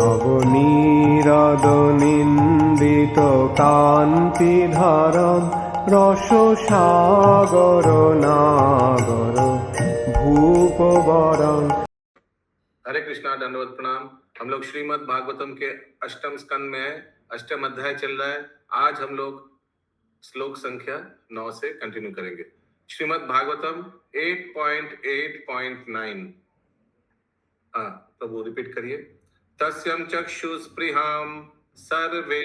নবনীরদনিন্দিত কান্তিধারম রসসাগর নাগর ভূপবরং। हरे कृष्णा, दंडवत प्रणाम। हम लोग श्रीमद् भागवतम के अष्टम स्कंद में अष्टम अध्याय चल रहा है। आज हम लोग श्लोक संख्या 9 से कंटिन्यू करेंगे। श्रीमद् भागवतम 8.8.9। हाँ, तो वो रिपीट करिए। तस्यं चक्षुस्पृहां सर्वे,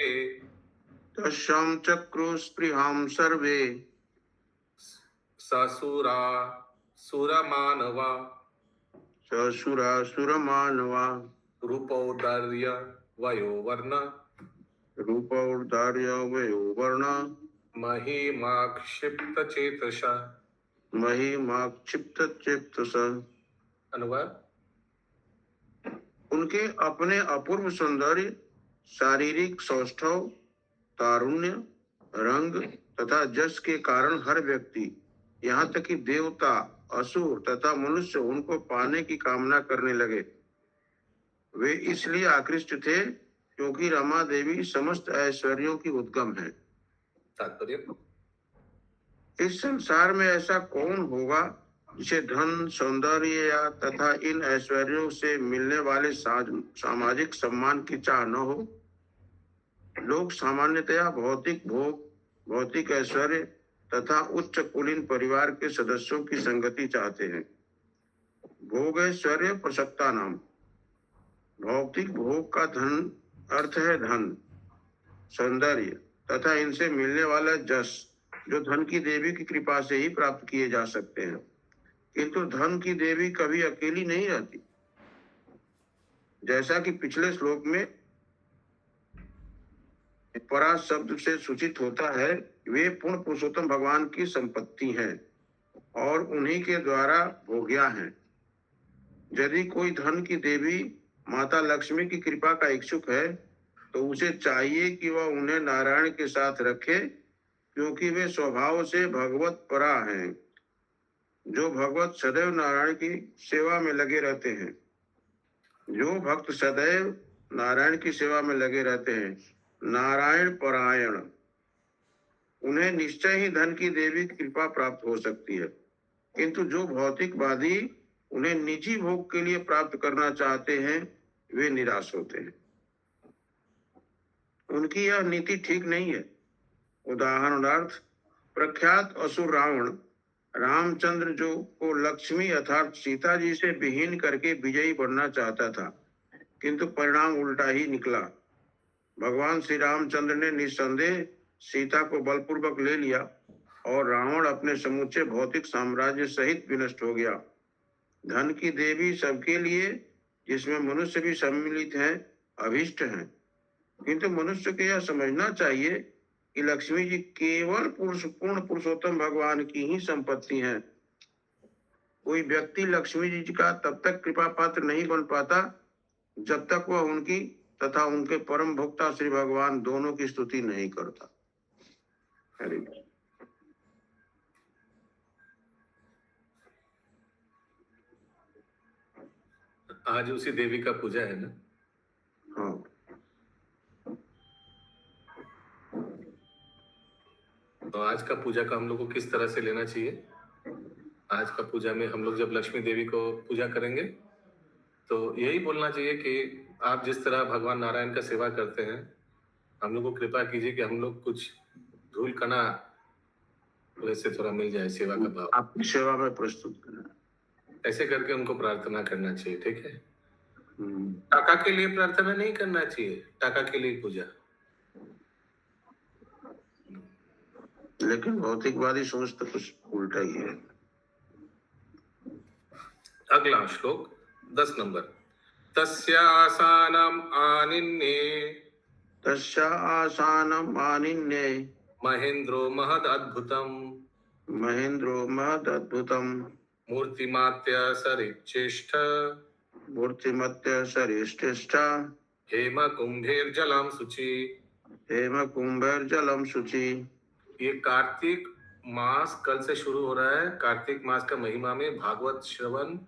तस्यां चक्षुस्पृहां सर्वे ससुरा सुरमानवा ससुरासुरमानवा रूपौदार्य वयोवर्ण रूपौदार्य वयोवर्ण महिमाक्षिप्तचेतसा। महिमाक्षिप्तचेतस। अनुवाद। उनके अपने अपूर्व सौंदर्य, शारीरिक सौष्ठव, तारुण्य, रंग तथा जस के कारण हर व्यक्ति, यहाँ तक कि देवता, असुर तथा मनुष्य उनको पाने की कामना करने लगे। वे इसलिए आकृष्ट थे क्योंकि रमा देवी समस्त ऐश्वर्यों की उद्गम है। तात्पर्य। इस संसार में ऐसा कौन होगा जिसे धन, सौंदर्य या तथा इन ऐश्वर्यों से मिलने वाले सामाजिक सम्मान की चाह न हो। लोग सामान्यतया भौतिक भोग, भौतिक ऐश्वर्य तथा उच्च कुलीन परिवार के सदस्यों की संगति चाहते हैं। भोग ऐश्वर्य प्रसक्ता नाम। भौतिक भोग का धन अर्थ है धन, सौंदर्य तथा इनसे मिलने वाला जस, जो धन की देवी की कृपा से ही प्राप्त किए जा सकते हैं। किंतु धन की देवी कभी अकेली नहीं रहती। जैसा कि पिछले श्लोक में परा शब्द से सूचित होता है, वे पूर्ण पुरुषोत्तम भगवान की संपत्ति हैं और उन्हीं के द्वारा भोग्या हैं। यदि कोई धन की देवी माता लक्ष्मी की कृपा का इच्छुक है तो उसे चाहिए कि वह उन्हें नारायण के साथ रखे, क्योंकि वे स्वभाव से भगवत परा हैं। जो भगवत सदैव नारायण की सेवा में लगे रहते हैं। जो भक्त सदैव नारायण की सेवा में लगे रहते हैं, नारायण परायण, उन्हें निश्चय ही धन की देवी की कृपा प्राप्त हो सकती है। किंतु जो भौतिकवादी उन्हें निजी भोग के लिए प्राप्त करना चाहते हैं, वे निराश होते हैं। उनकी यह नीति ठीक नहीं है। उदाहरणार्थ, प्रख्यात असुर रावण रामचंद्र जो को लक्ष्मी अर्थात सीता जी से विहीन करके विजयी बनना चाहता था, किंतु परिणाम उल्टा ही निकला। भगवान श्री रामचंद्र ने निस्संदेह सीता को बलपूर्वक ले लिया और रावण अपने समूचे भौतिक साम्राज्य सहित विनष्ट हो गया। धन की देवी सबके लिए, जिसमें मनुष्य भी सम्मिलित हैं, अभिष्ट हैं। किंतु मनुष्य को यह समझना चाहिए कि लक्ष्मी जी केवल पूर्ण पुरुषोत्तम भगवान की ही संपत्ति है। कोई व्यक्ति लक्ष्मी जी का तब तक कृपा पात्र नहीं बन पाता जब तक वह उनकी तथा उनके परम भोक्ता श्री भगवान दोनों की स्तुति नहीं करता। हरे कृष्ण। आज उसी देवी का पूजा है ना। हाँ, तो आज का पूजा का हम लोग को किस तरह से लेना चाहिए। आज का पूजा में हम लोग जब लक्ष्मी देवी को पूजा करेंगे तो यही बोलना चाहिए कि आप जिस तरह भगवान नारायण का सेवा करते हैं, हम लोग को कृपा कीजिए कि हम लोग कुछ धूल कणा वैसे थोड़ा मिल जाए सेवा का भाव। आपकी सेवा में प्रस्तुत करना, ऐसे करके उनको प्रार्थना करना चाहिए। ठीक है। टाका के लिए प्रार्थना नहीं करना चाहिए, टाका के लिए पूजा। लेकिन भौतिकवादी सोच तो कुछ उल्टा ही है। अगला श्लोक 10 नंबर। तस्यासानम आनिन्ये महेंद्रो महद अद्भुतम मूर्तिमात्य सरिश्चेष्ट हेम कुंभेर जलम शुचि। ये कार्तिक मास कल से शुरू हो रहा है। कार्तिक मास का महिमा में भागवत श्रवण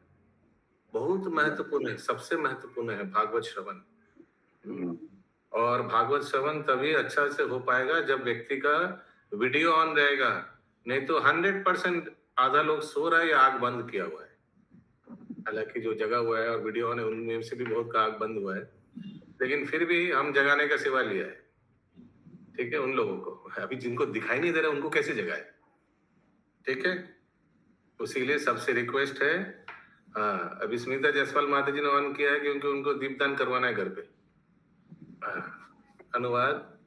बहुत महत्वपूर्ण है, सबसे महत्वपूर्ण है भागवत श्रवण। और भागवत श्रवण तभी अच्छा से हो पाएगा जब व्यक्ति का वीडियो ऑन रहेगा, नहीं तो 100% आधा लोग सो रहा है या आग बंद किया हुआ है। हालांकि जो जगा हुआ है और वीडियो ऑन है उनमें से भी बहुत का आग बंद हुआ है, लेकिन फिर भी हम जगाने का सेवा लिया है। ठीक है, उन लोगों को अभी जिनको दिखाई नहीं दे रहा उनको कैसे जगाए? ठीक है, इसीलिए सबसे रिक्वेस्ट है। हाँ, अभी स्मिता जायसवाल माता जी ने ऑन किया है क्योंकि उनको दीपदान करवाना है घर पे। अनुवाद।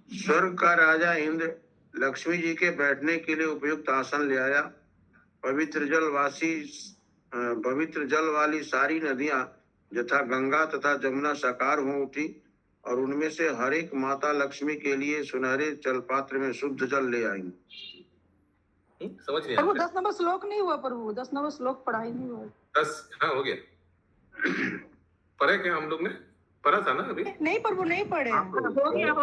स्वर्ग का राजा इंद्र लक्ष्मी जी के बैठने के लिए उपयुक्त आसन ले आया। पवित्र जल वाली सारी नदियां यथा गंगा तथा जमुना साकार हो उठी और उनमें से हर एक माता लक्ष्मी के लिए सुनहरे जल पात्र में शुद्ध जल ले आई। समझ नहीं प्रभु आता? 10 नंबर श्लोक नहीं हुआ प्रभु, 10 नंबर श्लोक पढ़ाई नहीं हुआ। 10 हाँ हो गया। पढ़े क्या हम लोग ने? पढ़ा था ना अभी? नहीं प्रभु नहीं पढ़े। हो गया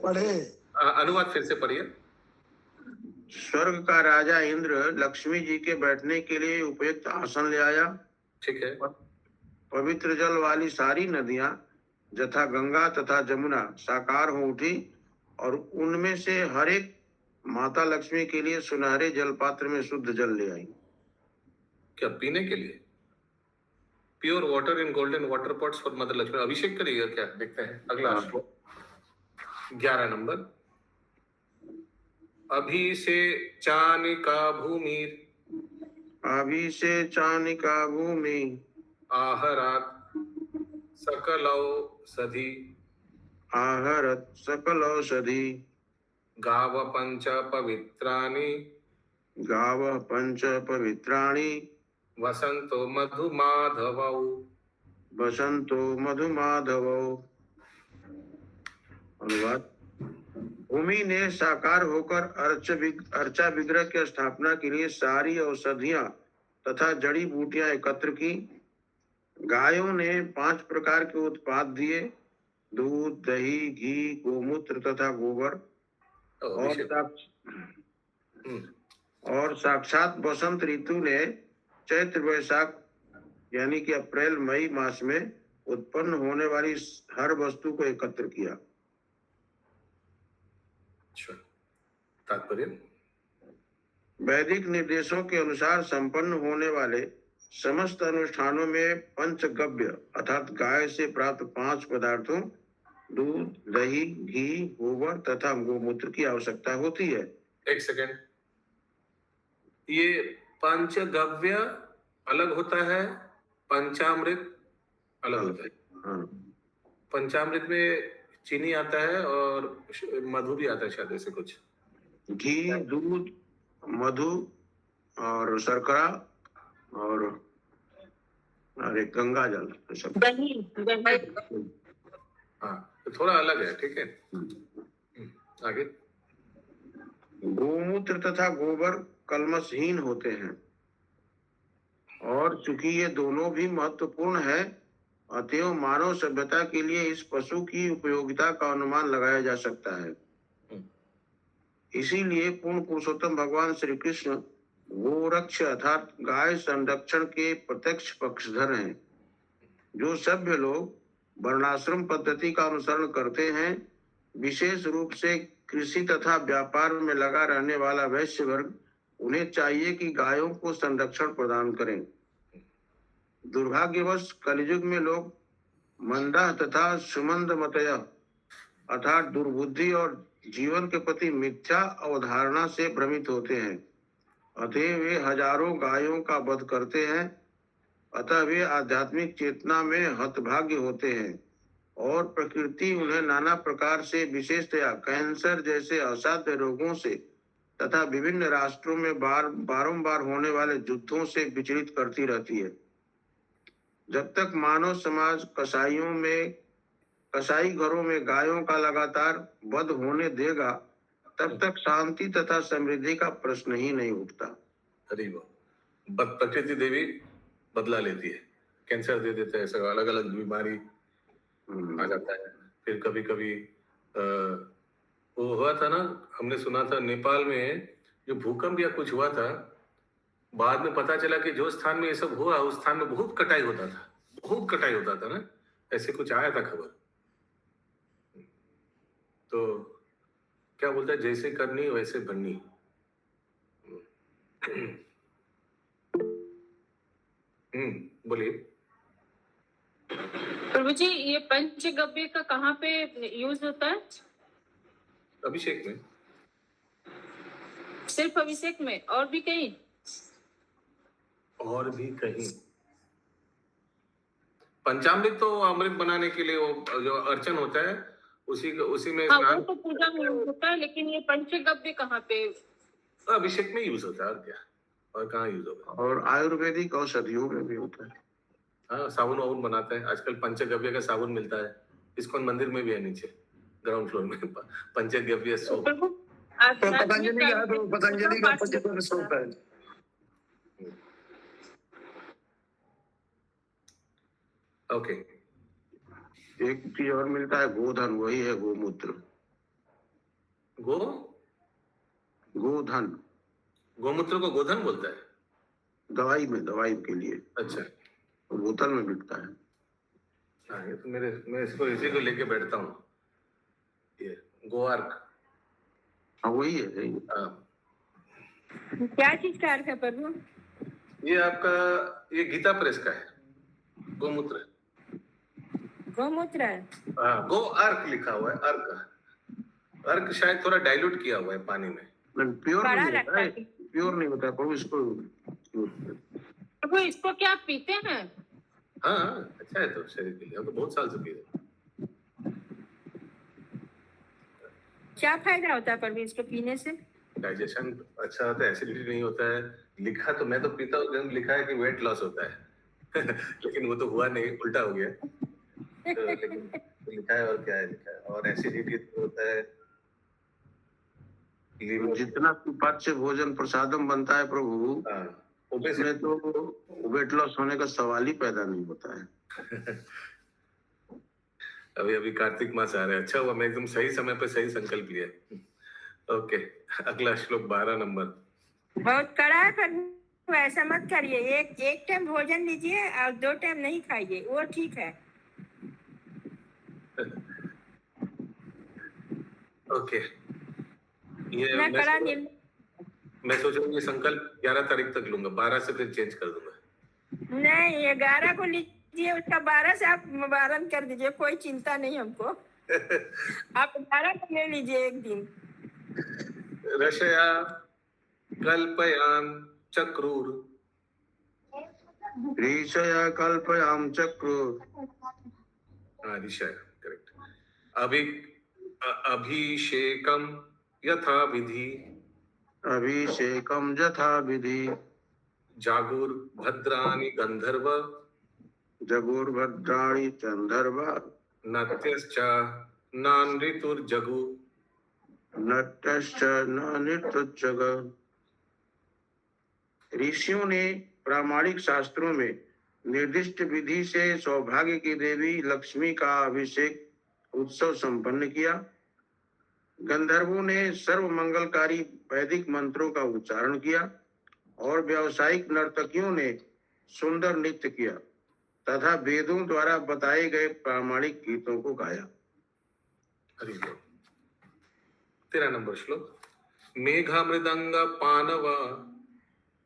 पढ़े। अनुवाद फिर से पढ़िए। स्वर्ग का राजा इंद्र लक्ष्मी जी के बैठने के लिए उपयुक्त आसन ले आया। ठीक है। पवित्र जल वाली सारी नदियां यथा गंगा तथा जमुना साकार हो उठी और उनमें से हर एक माता लक्ष्मी के लिए सुनहरे जल पात्र में शुद्ध जल ले आई। क्या पीने के लिए? Pure water in golden water pots for mother Lakshmi. अभिषेक करिएगा क्या? देखते हैं अगला श्लोक 11 नंबर। अभी से चानिका भूमि अभी से चानिका भूमि आहरात सकलौ सधि आहरत सकल औषधि गाव पंच पवित्राणि गाव पंच पवित्राणि वसंतो मधुमाधवौ। बसंतो मधुमाधवो। अनुवाद। भूमि ने साकार होकर अर्चा विग्रह की स्थापना के लिए सारी औषधियां तथा जड़ी बूटियां एकत्र की। गायों ने 5 प्रकार के उत्पाद दिए, दूध, दही, घी, गोमूत्र तथा गोबर। और साक्षात बसंत ऋतु ने चैत्र वैशाख यानी कि अप्रैल मई मास में उत्पन्न होने वाली हर वस्तु को एकत्र किया। तात्पर्य। वैदिक निर्देशों के अनुसार संपन्न होने वाले समस्त अनुष्ठानों में पंचगव्य अर्थात गाय से प्राप्त 5 पदार्थों दूध, दही, घी, गोबर तथा गोमूत्र की आवश्यकता होती है। एक सेकेंड, ये पंचगव्य अलग होता है, पंचामृत अलग होता है। हाँ। पंचामृत में चीनी आता है और मधु भी आता है शायद, ऐसे कुछ। घी, दूध, मधु और शर्करा और अरे गंगा जल सब। हाँ, तो थोड़ा अलग है। ठीक है, आगे। गोमूत्र तथा गोबर कलमशहीन होते हैं और चूंकि ये दोनों भी महत्वपूर्ण है, अतएव मानव सभ्यता के लिए इस पशु की उपयोगिता का अनुमान लगाया जा सकता है। इसीलिए पूर्ण पुरुषोत्तम भगवान श्री कृष्ण गोरक्ष अर्थात गाय संरक्षण के प्रत्यक्ष पक्षधर हैं। जो सभ्य लोग वर्णाश्रम पद्धति का अनुसरण करते हैं, विशेष रूप से कृषि तथा व्यापार में लगा रहने वाला वैश्य वर्ग, उन्हें चाहिए कि गायों को संरक्षण प्रदान करें। दुर्भाग्यवश कलियुग में लोग मंदा तथा सुमंद मतय अर्थात दुर्बुद्धि और जीवन के प्रति मिथ्या अवधारणा से भ्रमित होते हैं। अतः वे हजारों गायों का वध करते हैं। अतः वे आध्यात्मिक चेतना में हतभाग्य होते हैं और प्रकृति उन्हें नाना प्रकार से, विशेषतया कैंसर जैसे असाध्य रोगों से तथा विभिन्न राष्ट्रों में बारंबार होने वाले युद्धों से विचलित करती रहती है। जब तक मानव समाज कसाई घरों में गायों का लगातार वध होने देगा, तब तक शांति तथा समृद्धि का प्रश्न ही नहीं उठता। अरे वाह, प्रकृति देवी बदला लेती है, कैंसर दे देते हैं, सब अलग अलग बीमारी आ जाता है। फिर कभी कभी वो हुआ था ना, हमने सुना था नेपाल में जो भूकंप या कुछ हुआ था, बाद में पता चला कि जो स्थान में ये सब हुआ उस स्थान में बहुत कटाई होता था ना, ऐसे कुछ आया था खबर। तो क्या बोलता है, जैसे करनी वैसे बननी। बोलिए। प्रभु जी, ये पंचगव्य का कहाँ पे यूज होता है? अभिषेक में। सिर्फ अभिषेक में, और भी कहीं? और भी कहीं। पंचामृत तो अमृत बनाने के लिए, वो जो अर्चन होता है उसी में हाँ, वो स्नान। तो पूजा में यूज होता है, लेकिन ये पंचगव्य कहाँ पे? अभिषेक में यूज होता है, और क्या, और कहाँ यूज होगा। और आयुर्वेदिक औषधियों में भी होता है। हाँ, साबुन वाबुन बनाता है आजकल, पंचगव्य का साबुन मिलता है। इस्कॉन मंदिर में भी है, नीचे ग्राउंड फ्लोर में पंचगव्य सोप। प्रभु, तो पतंजलि का है, तो पतंजलि का पंचगव्य सोप है। ओके। एक चीज और मिलता है, गोधन, वही है गोमूत्र। गोधन, गोमूत्र को गोधन बोलता है। दवाई के लिए। अच्छा। तो बोतल में बिकता है। हाँ, ये तो मैं इसको इसी को लेके बैठता हूँ, ये गोआर्क। हाँ, वही है। हाँ, क्या चीज का अर्थ है प्रभु? ये आपका, ये गीता प्रेस का है, गोमूत्र। गौमूत्र है। हाँ, गो अर्क लिखा हुआ है, अर्क। अर्क शायद थोड़ा डाइल्यूट किया हुआ है पानी में। प्योर बड़ा नहीं होता लगता है, है। प्योर नहीं होता है, पर इसको प्रभु, इसको क्या आप पीते हैं? हाँ, अच्छा है तो शरीर के लिए, हम तो बहुत साल से पी रहे। क्या फायदा होता है प्रभु इसको पीने से? डाइजेशन अच्छा होता है, एसिडिटी नहीं होता है। लिखा तो, मैं तो पीता हूँ, लिखा है कि वेट लॉस होता है लेकिन वो तो हुआ नहीं, उल्टा हो गया। तो लेकिन लिखा है, और क्या है लिखा है, और एसिडिटी होता है। जितना सुपाच्य भोजन प्रसादम बनता है प्रभु, हाँ, उसमें तो वेट लॉस होने का सवाल ही पैदा नहीं होता है। अभी कार्तिक मास आ रहा है, अच्छा हुआ मैं एकदम सही समय पे सही संकल्प लिया। ओके, अगला श्लोक 12 नंबर। बहुत कड़ा है प्रभु, ऐसा मत करिए। एक टाइम भोजन लीजिए और 2 टाइम नहीं खाइए, वो ठीक है। ओके, ये मैं सोच रहा हूँ ये संकल्प 11 तारीख तक लूंगा, 12 से फिर चेंज कर दूंगा। नहीं, 11 को लीजिए, उसका 12 से आप मुबारक कर दीजिए, कोई चिंता नहीं हमको। आप 11 को ले लीजिए एक दिन। रशया कल्पयाम चक्रूर। ऋषया कल्पयाम चक्रूर। हाँ, ऋषया, करेक्ट। अभिषेकम यथा विधि। अभिषेकम यथा विधि। जागुर भद्राणि गंधर्व। जगुर्भद्राणि गंधर्व। नत्यश्च नानृतुर्जगु। नट्यश्च नानृतुर्जग। ऋषियों ने प्रामाणिक शास्त्रों में निर्दिष्ट विधि से सौभाग्य की देवी लक्ष्मी का अभिषेक उत्सव संपन्न किया। गंधर्वों ने सर्व मंगलकारी वैदिक मंत्रों का उच्चारण किया और व्यावसायिक नर्तकियों ने सुंदर नृत्य किया तथा वेदों द्वारा बताए गए प्रामाणिक गीतों को गाया। 13 नंबर श्लोक। मेघा मृदंग पानव।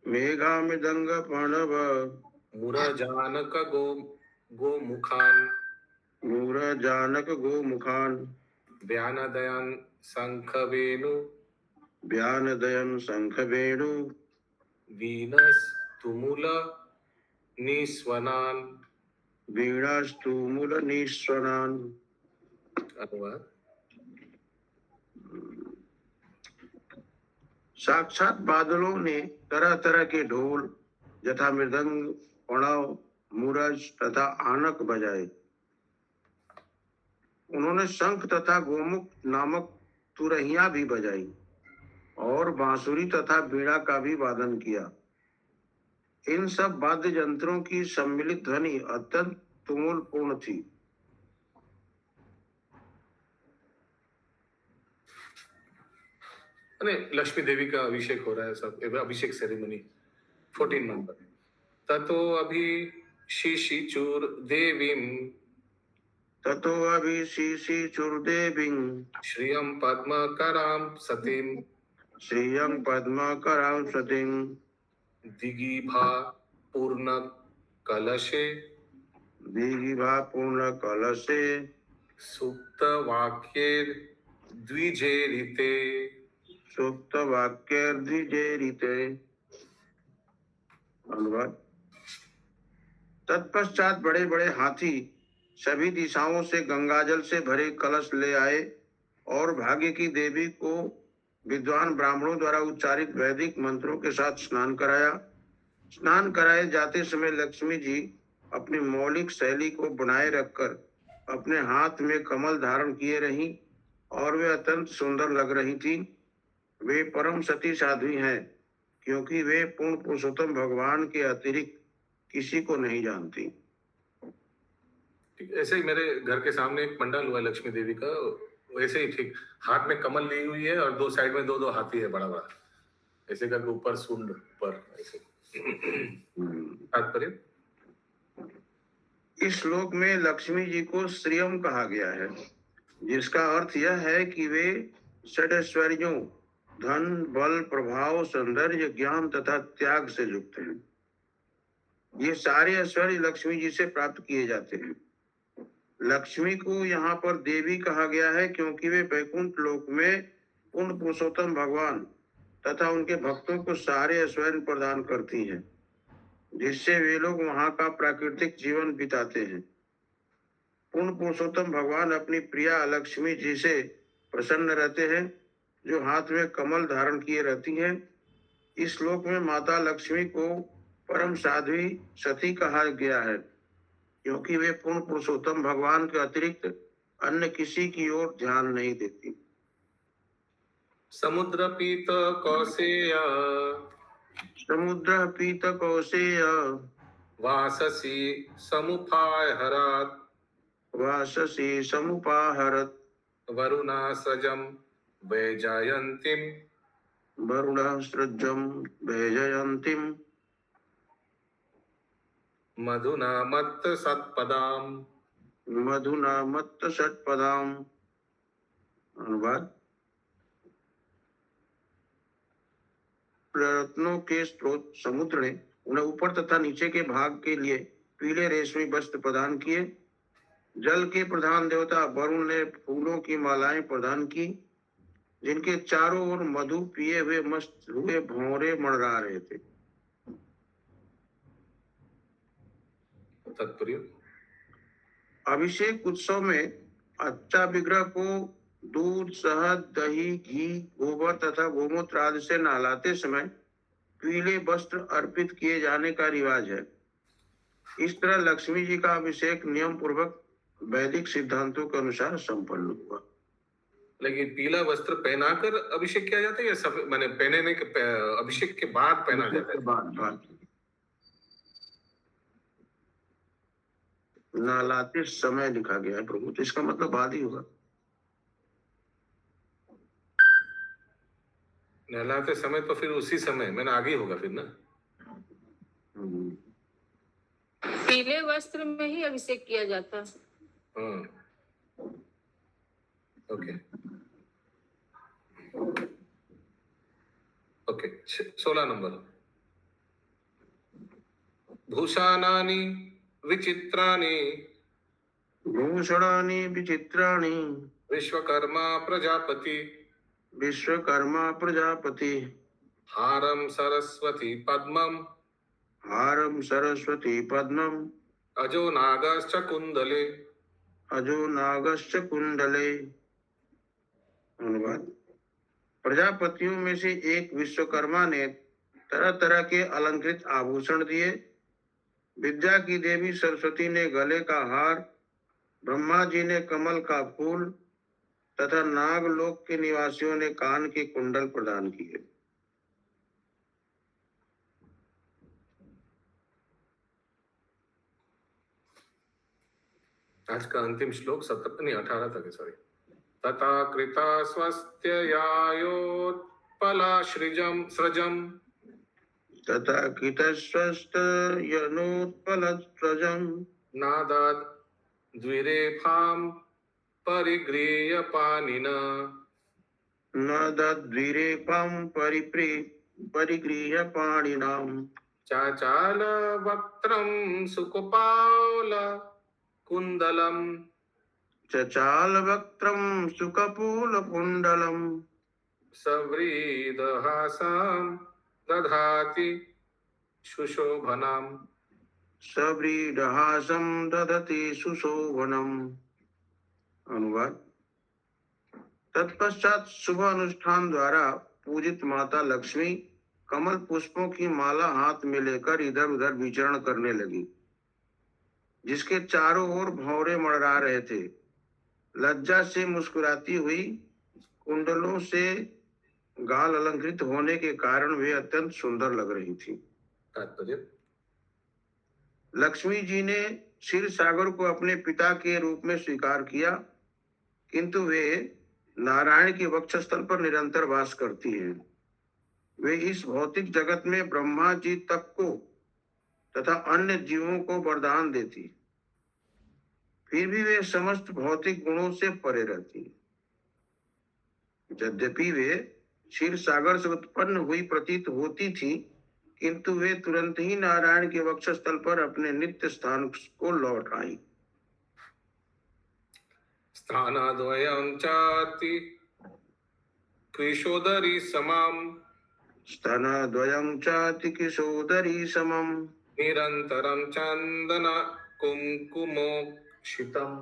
मेघा मृदंग पाणव। मुरजानक गोमुखान। मूरजानक गोमुखान। व्यानदयन शंखवेणु। व्यानदयन शंखवेणु। वीणस्तुमुल निस्वनान। वीणास्तुमुल निस्वनान। अनुवाद। साक्षात बादलों ने तरह तरह के ढोल यथा मृदंग, पणव, मूरज तथा आनक बजाए। उन्होंने शंख तथा गोमुख नामक तुरहियां भी बजाई और बांसुरी तथा वीणा का भी वादन किया। इन सब वाद्य यंत्रों की सम्मिलित ध्वनि अत्यंत तुमुलपूर्ण थी। लक्ष्मी देवी का अभिषेक हो रहा है, सब अभिषेक सेरेमनी। 14 नंबर। ततो अभिषिचुर देवीम ततो अभिशीषि चुर्देवीं श्रियं पद्मकरां सतीं श्रियं पद्मकरां सतीं दिगिभा पूर्ण कलशे दीघिभा पूर्ण कलशे सुप्त वाक्ये द्विजेरिते। सूक्त वाक्यर्द्विजेरिते। अनुवाद। तत्पश्चात बड़े बड़े हाथी सभी दिशाओं से गंगाजल से भरे कलश ले आए और भाग्य की देवी को विद्वान ब्राह्मणों द्वारा उच्चारित वैदिक मंत्रों के साथ स्नान कराया। स्नान कराए जाते समय लक्ष्मी जी अपनी मौलिक शैली को बनाए रखकर अपने हाथ में कमल धारण किए रहीं और वे अत्यंत सुंदर लग रही थी। वे परम सती साध्वी हैं क्योंकि वे पूर्ण पुरुषोत्तम भगवान के अतिरिक्त किसी को नहीं जानती। ठीक, ऐसे ही मेरे घर के सामने एक पंडाल हुआ है लक्ष्मी देवी का, वैसे ही ठीक हाथ में कमल ली हुई है और दो साइड में दो दो हाथी है बड़ा बड़ा, ऐसे करके ऊपर सूंड पर ऐसे। तात्पर्य इस श्लोक में लक्ष्मी जी को श्रियम कहा गया है, जिसका अर्थ यह है कि वे षडैश्वर्यों धन बल प्रभाव सौंदर्य ज्ञान तथा त्याग से युक्त हैं। ये सारे ऐश्वर्य लक्ष्मी जी से प्राप्त किए जाते हैं। लक्ष्मी को यहाँ पर देवी कहा गया है क्योंकि वे वैकुंठ लोक में पूर्ण पुरुषोत्तम भगवान तथा उनके भक्तों को सारे ऐश्वर्य प्रदान करती हैं, जिससे वे लोग वहां का प्राकृतिक जीवन बिताते हैं। पूर्ण पुरुषोत्तम भगवान अपनी प्रिया लक्ष्मी जी से प्रसन्न रहते हैं, जो हाथ में कमल धारण किए रहती हैं। इस श्लोक में माता लक्ष्मी को परम साध्वी सती कहा गया है क्योंकि वे पूर्ण पुरुषोत्तम भगवान के अतिरिक्त अन्य किसी की ओर ध्यान नहीं देती। समुद्र पीत कौसेय समुद्र पीत कौसेय वाससी समुपाहरत् वाससी समुपाहरत् वरुणा सजं वैजयन्तीं वरुणः सृजं वैजयन्तीं मधुना मत्त सत्पदां। मधुना मत्त षट्पदाम्। अनुवाद। रत्नों के स्रोत समुद्र ने उन्हें ऊपर तथा नीचे के भाग के लिए पीले रेशमी वस्त्र प्रदान किए। जल के प्रधान देवता वरुण ने फूलों की मालाएं प्रदान की, जिनके चारों ओर मधु पिए हुए मस्त हुए भौरे मंडरा रहे थे। तात्पर्य अभिषेक उत्सव में अच्छा विग्रह को दूध शहद दही घी गोबर तथा गोमूत्र आदि से नहलाते समय पीले वस्त्र अर्पित किए जाने का रिवाज है। इस तरह लक्ष्मी जी का अभिषेक नियम पूर्वक वैदिक सिद्धांतों के अनुसार संपन्न हुआ। लेकिन पीला वस्त्र पहनाकर अभिषेक किया जाता है या सफेद मैंने पहनने के अभिषेक के बाद पहना जाता है? बाद नहलाते समय लिखा गया है प्रभु, तो इसका मतलब बाद ही होगा। नहलाते समय तो फिर उसी समय मैंने आगे होगा फिर ना। पीले वस्त्र में ही अभिषेक किया जाता है। Okay okay 16 number. भूषाणानि विचित्राणि भूषणानि विचित्राणि विश्वकर्मा प्रजापति विश्वकर्मा प्रजापति हारं सरस्वती पद्मं हारं सरस्वती पद्मम् अजो नागश्च कुंडले अजो नागश्च कुंडले। अनुवाद। प्रजापतियों में से एक विश्वकर्मा ने तरह तरह के अलंकृत आभूषण दिए। विद्या की देवी सरस्वती ने गले का हार, ब्रह्मा जी ने कमल का फूल तथा नागलोक के निवासियों ने कान के कुंडल प्रदान किए। आज का अंतिम श्लोक 17 नहीं 18 तक है, सॉरी। तथा कृता स्वस्त्ययायोत्पला सृजम तथा कृतस्वस्त यनोत्पलस्रजम् द्विरेफां परिगृह्य पाणिना न दद्विरेफां परिगृह्य पाणिनाम् चाचाल वक्त्रं सुकपाल कुंडलम चचालवक्त्रं सुकपोलकुण्डलम् सव्रीदहासां दधाति सुशोभनम् सव्रीडहासं दधति सुशोभनम्। अनुवाद। तत्पश्चात शुभ अनुष्ठान द्वारा पूजित माता लक्ष्मी कमल पुष्पों की माला हाथ में लेकर इधर उधर विचरण करने लगी, जिसके चारों ओर भंवरे मड़रा रहे थे। लज्जा से मुस्कुराती हुई, कुंडलों से गाल अलंकृत होने के कारण वे अत्यंत सुंदर लग रही थी। तात्पर्य। लक्ष्मी जी ने क्षीर सागर को अपने पिता के रूप में स्वीकार किया, किंतु वे नारायण के वक्षस्थल पर निरंतर वास करती हैं। वे इस भौतिक जगत में ब्रह्मा जी तक को तथा अन्य जीवों को वरदान देती, फिर भी वे समस्त भौतिक गुणों से परे रहती। यद्यपि वे क्षीर सागर से उत्पन्न हुई प्रतीत होती थी, किंतु वे तुरंत ही नारायण के वक्षस्थल पर अपने नित्य स्थान को लौट आई। स्थानाद्वयं चाति किशोदरी समाम स्तनद्वयं चाति किशोदरी समम् निरंतरं चंदन कुंकुमोक्षितम्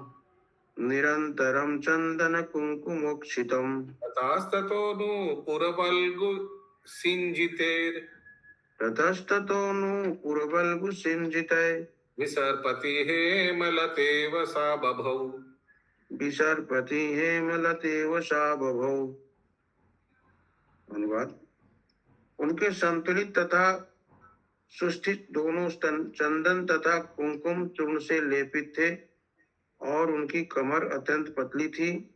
निरंतरं चंदन कुंकुमोक्षितम् ततस्ततो नु पुरवल्गु सिंजितेर ततस्ततो नु पुरवल्गु सिंजितै विसर्पति हेमलतेव सा बभौ विसर्पति हेमलतेव सा बभौ। अनुवाद। उनके संतुलित तथा सुस्थित दोनों स्तन चंदन तथा कुंकुम चूर्ण से लेपित थे और उनकी कमर अत्यंत पतली थी।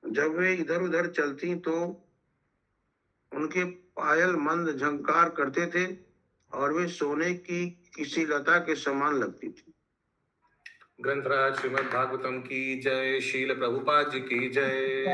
जब वे इधर उधर चलती तो उनके पायल मंद झंकार करते थे और वे सोने की किसी लता के समान लगती थी। ग्रंथराज श्रीमद् भागवतम की जय। शील प्रभुपाद जी की जय।